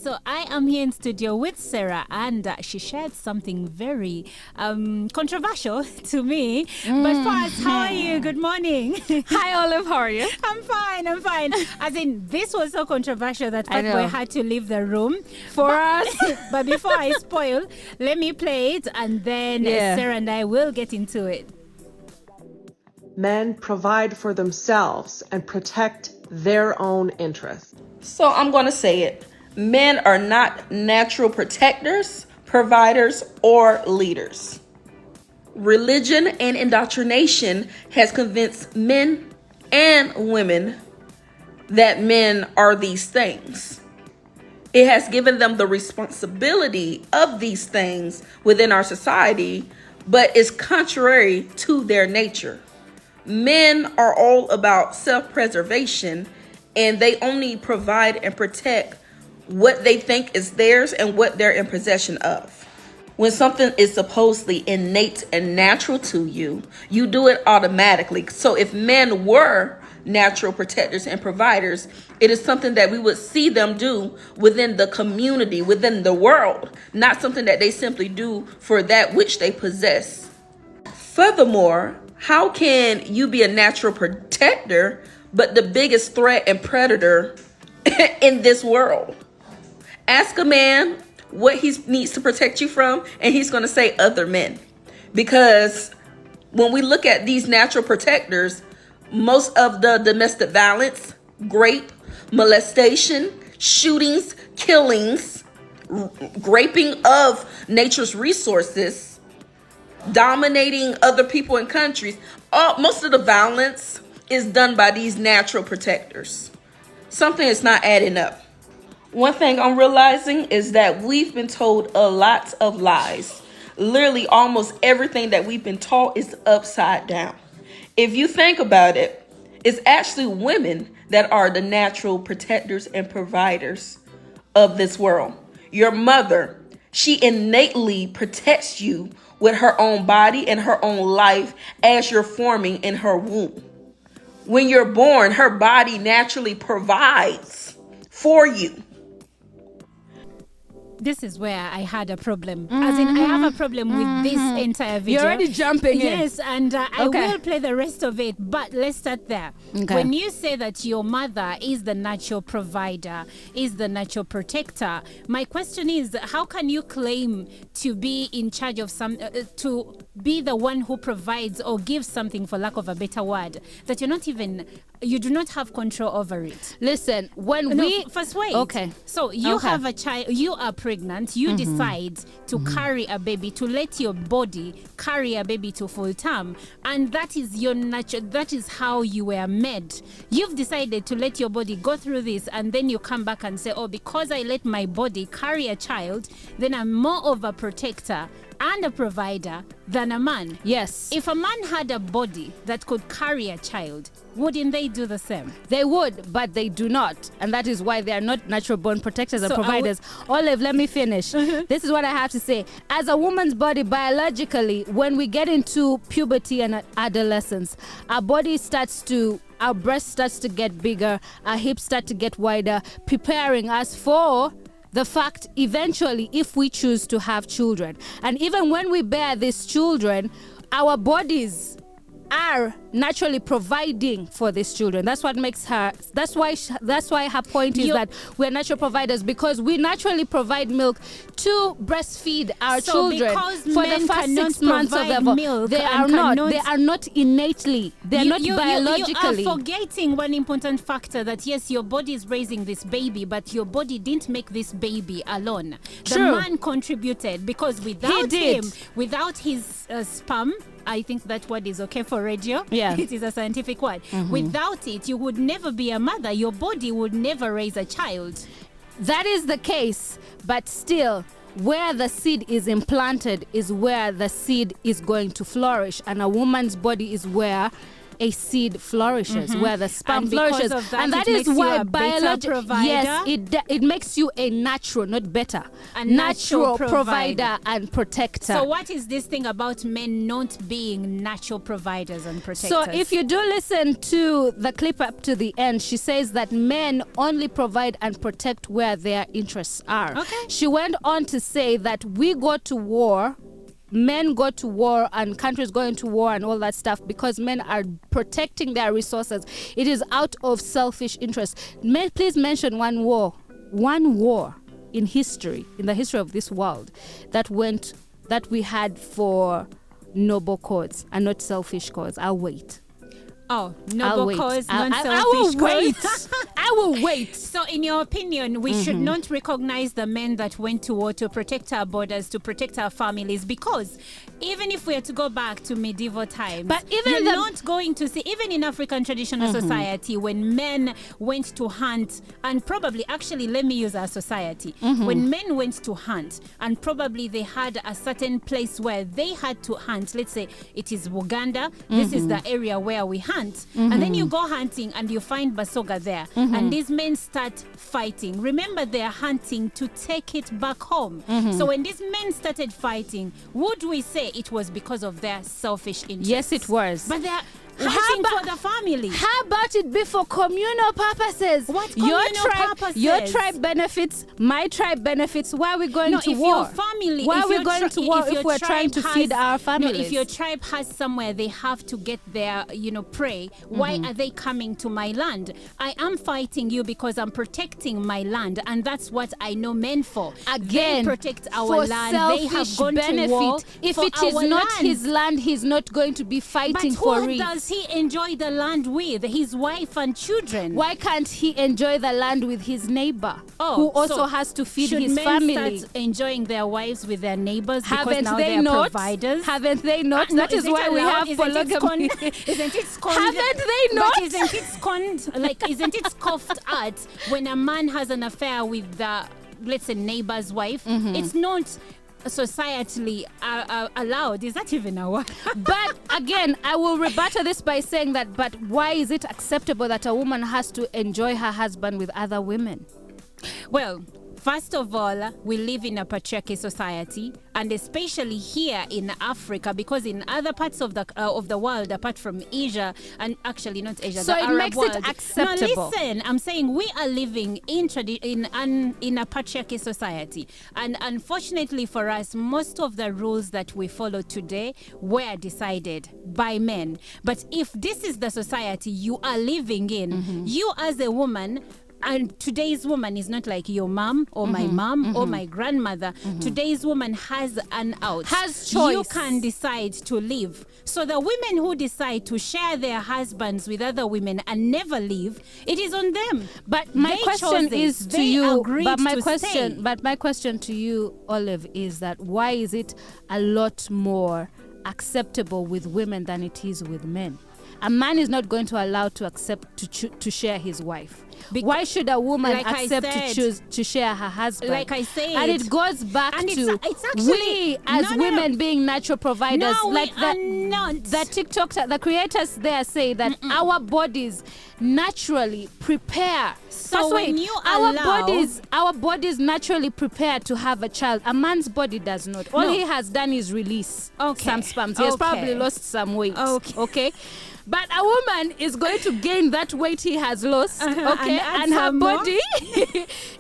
So I am here in studio with Sarah, and she shared something very controversial to me. But first, how are you? Good morning. Hi, Olive. How are you? I'm fine. As in, this was so controversial that I know. Fatboy had to leave the room For us. But before I spoil, let me play it, and then Sarah and I will get into it. Men provide for themselves and protect their own interests. So I'm going to say it. Men are not natural protectors, providers, or leaders. Religion and indoctrination has convinced men and women that men are these things. It has given them the responsibility of these things within our society, but is contrary to their nature. Men are all about self-preservation, and they only provide and protect what they think is theirs and what they're in possession of. When something is supposedly innate and natural to you, you do it automatically. So if men were natural protectors and providers, it is something that we would see them do within the community, within the world, not something that they simply do for that which they possess. Furthermore, how can you be a natural protector, but the biggest threat and predator in this world? Ask a man what he needs to protect you from, and he's going to say other men. Because when we look at these natural protectors, most of the domestic violence, rape, molestation, shootings, killings, raping of nature's resources, dominating other people and countries, most of the violence is done by these natural protectors. Something is not adding up. One thing I'm realizing is that we've been told a lot of lies. Literally almost everything that we've been taught is upside down. If you think about it, it's actually women that are the natural protectors and providers of this world. Your mother, she innately protects you with her own body and her own life as you're forming in her womb. When you're born, her body naturally provides for you. This is where I had a problem. As in, I have a problem with this entire video. You're already jumping in. Yes, and I will play the rest of it, but let's start there. Okay. When you say that your mother is the natural provider, is the natural protector, my question is, how can you claim to be in charge of to be the one who provides or gives something, for lack of a better word, that you do not have control over it? Listen, First wait. Okay. So you have a child, you are pregnant, you decide to carry a baby, to let your body carry a baby to full term, and that is your nature, that is how you were made. You've decided to let your body go through this, and then you come back and say, oh, because I let my body carry a child, then I'm more of a protector and a provider than a man. Yes. If a man had a body that could carry a child, wouldn't they do the same? They would, but they do not. And that is why they are not natural born protectors and providers. Olive, let me finish. This is what I have to say. As a woman's body, biologically, when we get into puberty and adolescence, our breast starts to get bigger, our hips start to get wider, preparing us for the fact eventually if we choose to have children. And even when we bear these children, our bodies are naturally providing for these children. That's what makes her, that's why her point is that we're natural providers, because we naturally provide milk to breastfeed our children for the first 6 months of their milk. They are not innately, they're not biologically. You are forgetting one important factor, that yes, your body is raising this baby, but your body didn't make this baby alone. The man contributed, because without his sperm, I think that word is okay for radio. Yeah. It is a scientific word. Without it, you would never be a mother. Your body would never raise a child. That is the case, but still, where the seed is implanted is where the seed is going to flourish, and a woman's body is where a seed flourishes, where the sperm And because flourishes, of that, and that it is makes you why a better biology. provider? Yes, it makes you a natural, not better, A natural natural provider and protector. So what is this thing about men not being natural providers and protectors? So if you do listen to the clip up to the end, she says that men only provide and protect where their interests are. Okay. She went on to say that we go to war, men go to war and countries go into war and all that stuff because men are protecting their resources. It is out of selfish interest. Please mention one war in history, in the history of this world, that we had for noble cause and not selfish cause. I'll wait. Oh, I'll noble wait. cause, I non-selfish will cause. wait. I will wait. So in your opinion, we should not recognize the men that went to war to protect our borders, to protect our families, because even if we are to go back to medieval times, But even you're the- not going to see, even in African traditional society, when men went to hunt, and probably, actually, let me use our society, when men went to hunt, and probably they had a certain place where they had to hunt, let's say it is Uganda, this is the area where we hunt, and then you go hunting and you find Basoga there, and these men start fighting. Remember, they're hunting to take it back home. So when these men started fighting, would we say it was because of their selfish interests? Yes, it was. But they're How hunting about- for the family. How about it be for communal purposes? What your communal tribe, purposes? Your tribe benefits, my tribe benefits. Why are we going No, to if war? your family, Why if are we your going to war if your we're trying to tribe feed has- our families? No, if your tribe has somewhere they have to get their, prey, why are they coming to my land? I am fighting you because I'm protecting my land, and that's what I know men for. Again, they protect our for land. They have selfish gone benefit. to war If for it is our not land. his land, he's not going to be But fighting for who it. does he enjoy the land with? His wife and children. Why can't he enjoy the land with his neighbor, Oh, who also so has to feed should his men family? start enjoying their wives with their neighbors because Haven't now they they're not? providers? Haven't they not? No, That is it why we allowed? have Isn't it polygamy. Isn't it scorned? Haven't they not? But isn't it scorned? Like, isn't it scoffed at when a man has an affair with the, let's say, neighbor's wife? It's not societally allowed. Is that even a word? But again, I will rebuttal this by saying that, but why is it acceptable that a woman has to enjoy her husband with other women? Well, first of all, we live in a patriarchy society, and especially here in Africa, because in other parts of the world, apart from Asia, and actually not Asia, So the it Arab makes world. it acceptable. No, listen, I'm saying we are living in a patriarchy society, and unfortunately for us, most of the rules that we follow today were decided by men. But if this is the society you are living in, you as a woman. And today's woman is not like your mom or my mom or my grandmother. Today's woman has an out. Has choice. You can decide to leave. So the women who decide to share their husbands with other women and never leave, it is on them. But my They question chose it. is to They you. agreed But my to question, stay. but my question to you, Olive, is that why is it a lot more acceptable with women than it is with men? A man is not going to allow to accept to share his wife. Why should a woman Like I accept to said- choose to share her husband? Like I said. and it goes back And to it's actually- we as No, no, women no. being natural providers. No, like we are not. The TikTok, the creators there say that our bodies naturally prepare. So First, when wait, you our allow- bodies naturally prepare to have a child. A man's body does not. All No. he has done is release Okay. some sperm. He has Okay. probably lost some weight. Okay. But a woman is going to gain that weight he has lost, okay, and add and her some more. body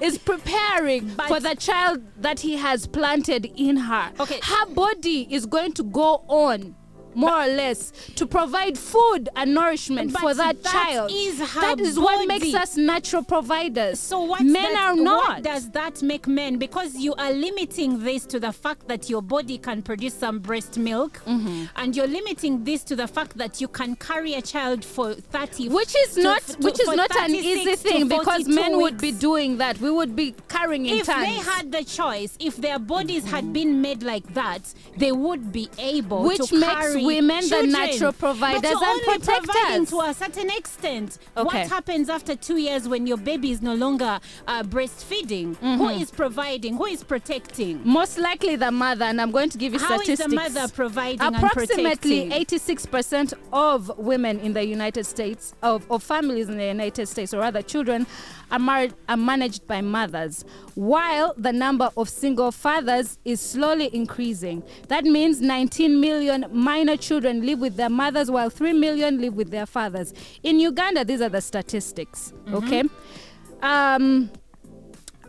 is preparing But- for the child that he has planted in her. Okay. Her body is going to go on, more or less, to provide food and nourishment But for that that child. is her That is what makes body. us natural providers. So what men are not. What does that make men? Because you are limiting this to the fact that your body can produce some breast milk, and you're limiting this to the fact that you can carry a child for 30. Which is not an easy 36 to thing, because 42 men would be weeks. doing that. We would be carrying in If tons. they had the choice, if their bodies had been made like that, they would be able Which to makes carry women the children. natural providers but you're and only providing protectors. to a certain extent. Okay. What happens after 2 years when your baby is no longer breastfeeding? Who is providing? Who is protecting? Most likely the mother, and I'm going to give you How is statistics. the mother providing and Approximately protecting? 86% of women in the United States, of families in the United States, or rather children, are managed by mothers, while the number of single fathers is slowly increasing. That means 19 million minor children live with their mothers, while 3 million live with their fathers. In Uganda, these are the statistics, okay?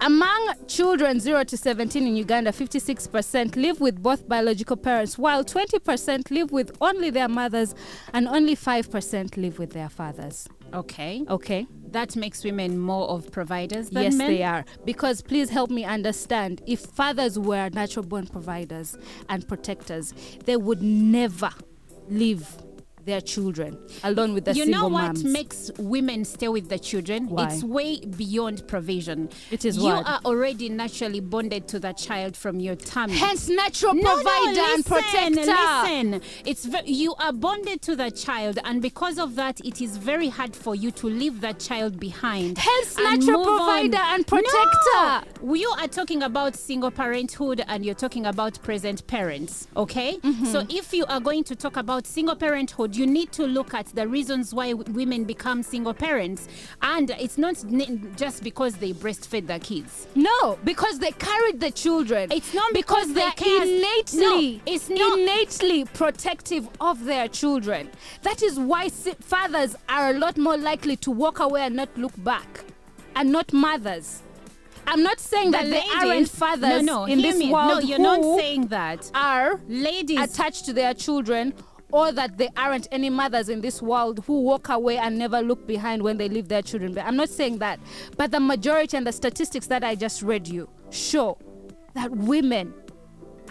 Among children 0 to 17 in Uganda, 56% live with both biological parents, while 20% live with only their mothers and only 5% live with their fathers. Okay. Okay? That makes women more of providers than Yes, men? they are. Because please help me understand, if fathers were natural born providers and protectors, they would never leave their children alone with the You single know what moms. makes women stay with the children? Why? It's way beyond provision. It is you what? are already naturally bonded to the child from your tummy. Hence, natural provider and protector. Listen. You are bonded to the child, and because of that, it is very hard for you to leave that child behind. Hence, and natural move on. provider and protector. No, you are talking about single parenthood, and you're talking about present parents. Okay, so if you are going to talk about single parenthood, you need to look at the reasons why women become single parents, and it's not just because they breastfed their kids. No, because they carried the children. It's not because they they're care. innately, No, it's not. innately protective of their children. That is why fathers are a lot more likely to walk away and not look back, and not mothers. I'm not saying that there aren't fathers in this world No, you're who not saying that. are Ladies attached to their children, or that there aren't any mothers in this world who walk away and never look behind when they leave their children. But I'm not saying that. But the majority and the statistics that I just read you show that women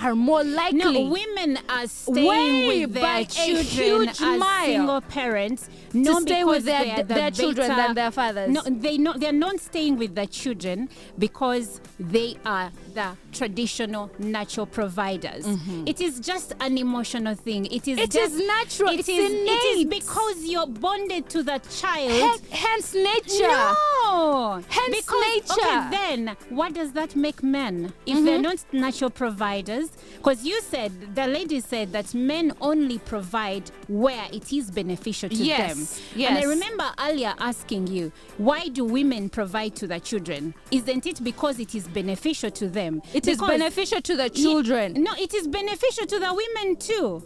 are more likely. No, women are staying Way with by their a children huge as mile single parents. to Not stay because with their children than their fathers. No, they're not staying with their children because they are the traditional natural providers. It is just an emotional thing. It is natural. It's innate. It is because you're bonded to the child. Hence nature. No. Hence nature. Okay, then what does that make men if they're not natural providers? Because the lady said that men only provide where it is beneficial to them. Yes. And I remember earlier asking you, why do women provide to the children? Isn't it because it is beneficial to them? It is beneficial to the children. No, it is beneficial to the women too.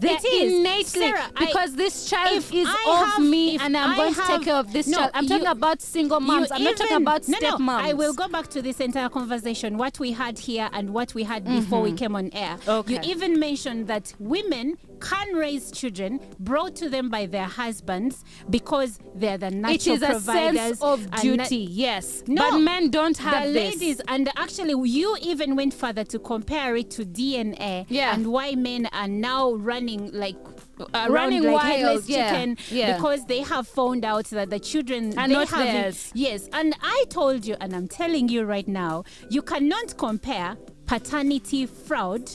They're It is. innately, Sarah, because this child if is I of have- me, if and I'm I going to have- take care of this No, child. I'm talking you- about single moms. I'm not talking about step moms. I will go back to this entire conversation, what we had here and what we had before we came on air. Okay. You even mentioned that women can raise children brought to them by their husbands because they're the natural It is a providers. sense of and duty, yes. No, but men don't have the this. ladies, and actually you even went further to compare it to DNA and why men are now running like Running like wild, headless yeah, chicken yeah. because they have found out that the children Are they not have it. theirs. Yes, and I told you, and I'm telling you right now, you cannot compare paternity fraud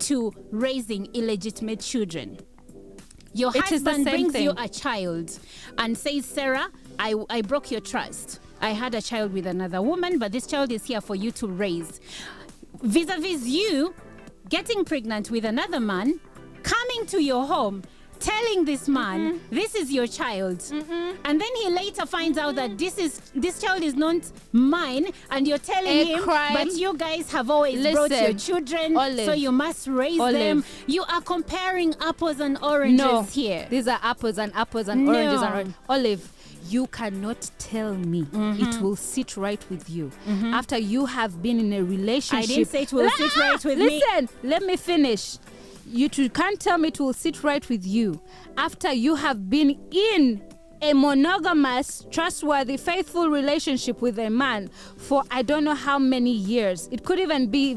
to raising illegitimate children. Your It is the husband same brings thing. you a child and says, Sarah, I broke your trust. I had a child with another woman, but this child is here for you to raise. Vis-a-vis you getting pregnant with another man, coming to your home, telling this man, this is your child. And then he later finds out that this child is not mine, and you're telling A him, crime. but you guys have always brought your Listen, children, Olive. so you must raise Olive. them. You are comparing apples and oranges No, here. these are apples and oranges and No. oranges. Olive, you cannot tell me it will sit right with you after you have been in a relationship. I didn't say it will sit right with me. Listen, let me finish. You can't tell me it will sit right with you after you have been in a monogamous, trustworthy, faithful relationship with a man for I don't know how many years. It could even be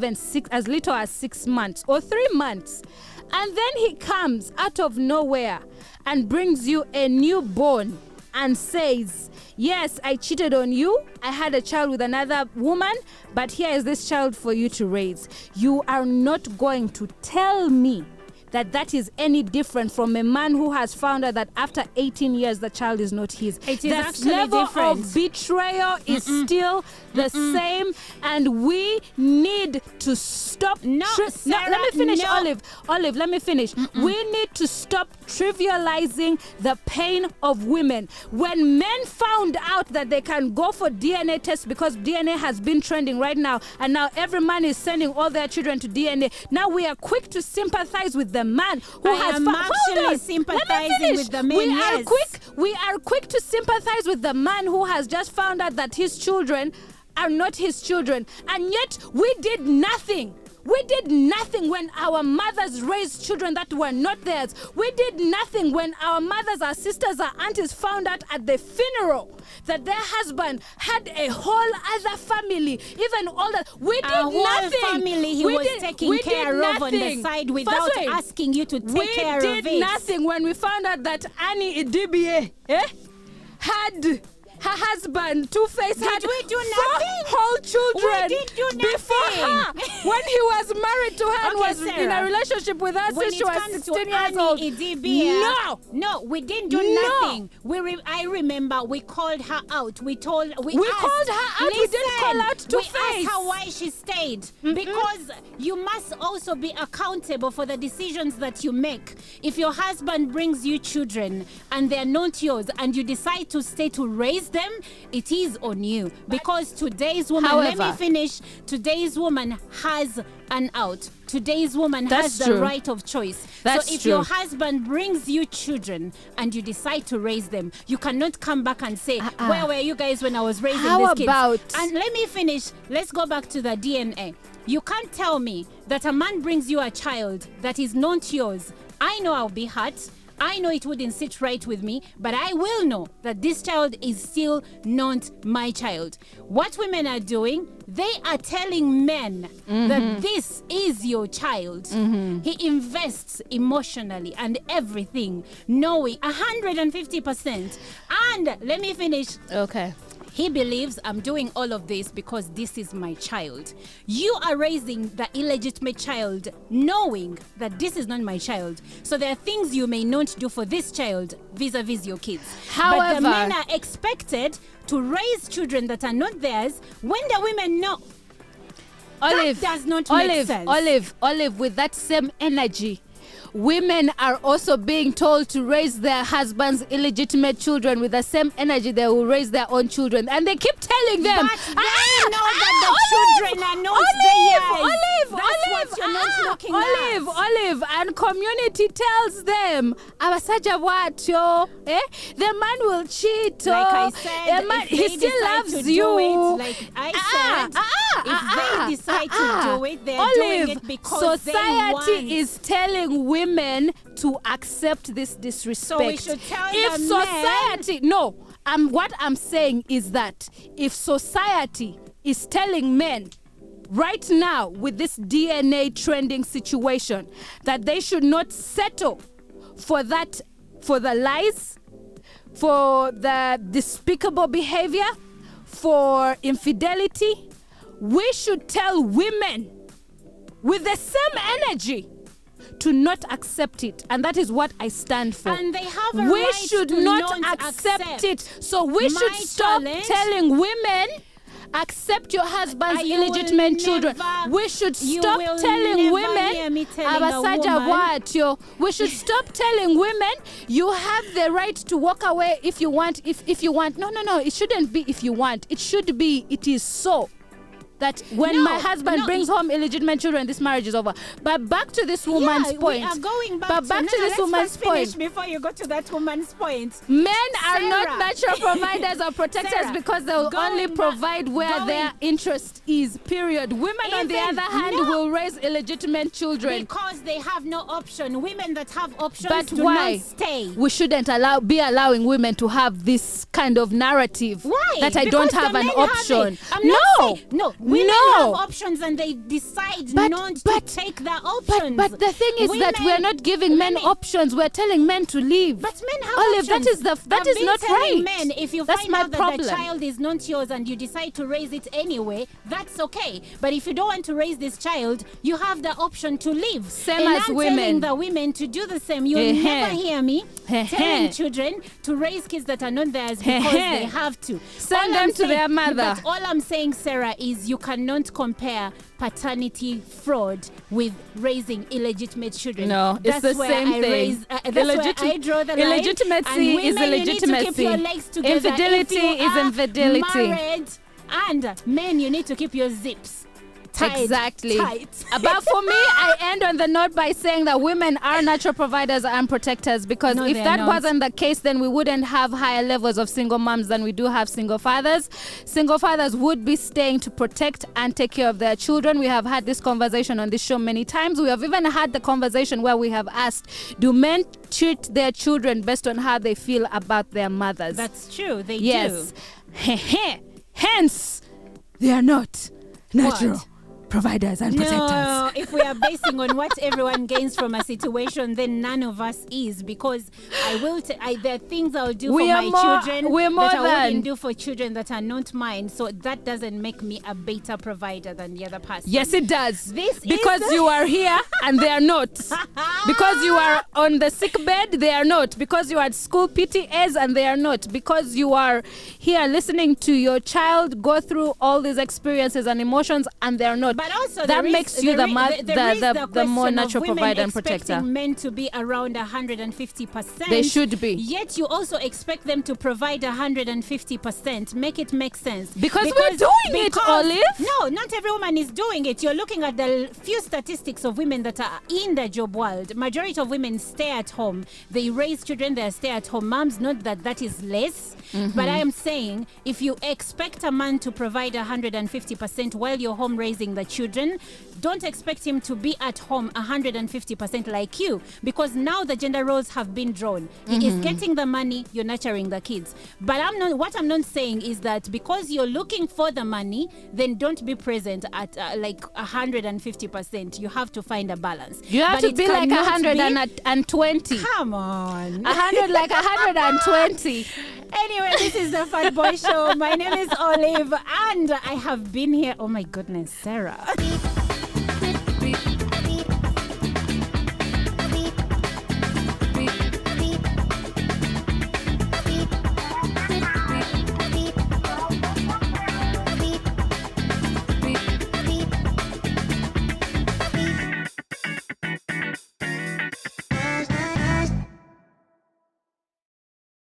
as little as 6 months or 3 months. And then he comes out of nowhere and brings you a newborn and says, yes, I cheated on you. I had a child with another woman, but here is this child for you to raise. You are not going to tell me that is any different from a man who has found out that after 18 years the child is not his. It is the actually level different. of betrayal is still the same, and we need to stop. Sarah, let me finish, no. Olive, let me finish. We need to stop trivializing the pain of women. When men found out that they can go for DNA tests because DNA has been trending right now, and now every man is sending all their children to DNA, now we are quick to sympathize with the man who I am actually sympathizing with the men. We are quick to sympathize with the man who has just found out that his children are not his children, and yet we did nothing. We did nothing when our mothers raised children that were not theirs. We did nothing when our mothers, our sisters, our aunties found out at the funeral that their husband had a whole other family, even older. We did whole nothing. Family he was taking care of on the side without asking you to take care of it. We did nothing when we found out that Annie Idibie had her husband, Two-Face, had we do 4 nothing? whole children We did do nothing. before her. When he was married to her and was Sarah, in a relationship with her when since she it was comes 16 to years old. No, we didn't do No. nothing. I remember we called her out. We asked, called her out. We didn't call out We Two-Face. asked her why she stayed. Because you must also be accountable for the decisions that you make. If your husband brings you children and they're not yours and you decide to stay to raise them, it is on you. Because today's woman, However, let me finish, today's woman has an out. Today's woman has That's the true. right of choice. That's so if true. your husband brings you children and you decide to raise them, you cannot come back and say, where were you guys when I was raising How these kids? about- And let me finish. Let's go back to the DNA. You can't tell me that a man brings you a child that is not yours. I know I'll be hurt. I know it wouldn't sit right with me, but I will know that this child is still not my child. What women are doing, they are telling men that this is your child. He invests emotionally and everything, knowing 150%. And let me finish. Okay. He believes I'm doing all of this because this is my child. You are raising the illegitimate child knowing that this is not my child. So there are things you may not do for this child vis-a-vis your kids. But the However- men are expected to raise children that are not theirs when the women know. Olive, That does not make sense. Olive, with that same energy, women are also being told to raise their husbands' illegitimate children with the same energy they will raise their own children. And they keep telling them, But they know that the children are not theirs. That's what you're not looking at. Olive, and community tells them, Abasaja what yo, the man will cheat. Like I oh. said, The man, if he they still decide loves to you. do it, like I said, if they decide to do it, they're doing it because they want. Society is telling women to accept this disrespect. So we should tell if the society, no, what I'm saying is that if society is telling men right now with this DNA trending situation that they should not settle for that, for the lies, for the despicable behavior, for infidelity, we should tell women with the same energy to not accept it, and that is what I stand for. And they have a we right should to not not accept it. So we My should stop challenge- telling women accept your husband's You will illegitimate children. never- We should you stop will telling never women hear me telling a Abasaja woman- what yo. We should stop telling women you have the right to walk away if you want. If you want, no, it shouldn't be if you want. It should be it is so. That when my husband brings home illegitimate children, this marriage is over. But back to this woman's point. We are going back but to, back to this woman's finish point. before you go to that woman's point. Men are Sarah. not natural providers or protectors Sarah, because they will going only back- provide where going- their interest is, period. Women, on the Even- other hand, no. will raise illegitimate children. Because they have no option. Women that have options But do why? not stay. We shouldn't be allowing women to have this kind of narrative Why? that I Because don't have the an men have option. it. I'm not saying- no, Women No. have options and they decide But- not but- to take their options. But the thing is that we're not giving men options. We're telling men to leave. But men have Olive, options. that I've is been not telling right. Men, if you That's find my out that problem. the child is not yours and you decide to raise it anyway, that's okay. But if you don't want to raise this child, you have the option to leave. Same and as I'm women. telling the women to do the same. You'll never hear me telling children to raise kids that are not theirs because they have to. Send All them I'm to their saying- mother. But all I'm saying, Sarah, is you cannot compare paternity fraud with raising illegitimate children. No, it's That's the where same I thing. raise, that's where I draw the line. Illegitimacy And women, is illegitimacy. You need to keep your legs together. Infidelity If you is are infidelity. Married, and men, you need to keep your zips tied. Exactly. Tight. But for me, I end on the note by saying that women are natural providers and protectors, because No, if they're that not. wasn't the case, then we wouldn't have higher levels of single moms than we do have single fathers. Single fathers would be staying to protect and take care of their children. We have had this conversation on this show many times. We have even had the conversation where we have asked, do men treat their children based on how they feel about their mothers? That's true. They Yes. do. Hence, they are not natural What? providers and protectors. No, if we are basing on what everyone gains from a situation, then none of us is, because there are things I'll do We for are my more- children we're more that I than- wouldn't do for children that are not mine. So that doesn't make me a better provider than the other person. Yes, it does. This because is- you are here and they are not. Because you are on the sick bed, they are not. Because you are at school PTAs and they are not. Because you are here listening to your child go through all these experiences and emotions and they are not. But also that there makes is, you there the is- there is the more question of natural women provider and expecting protector. men to be around 150%. They should be. Yet you also expect them to provide 150%. Make it make sense. Because we're doing it, Olive. No, not every woman is doing it. You're looking at the few statistics of women that are in the job world. Majority of women stay at home. They raise children. They are stay-at-home moms. Not that that is less, but I am saying if you expect a man to provide 150% while you're home raising the children, don't expect him to be at home 150% like you, because now the gender roles have been drawn. He is getting the money, you're nurturing the kids. But what I'm not saying is that because you're looking for the money, then don't be present at like 150%. You have to find a balance. You have But to it be like cannot be- 120. Come on. 100 like 120. Anyway, this is the Fatboy Show. My name is Olive, and I have been here. Oh my goodness, Sarah.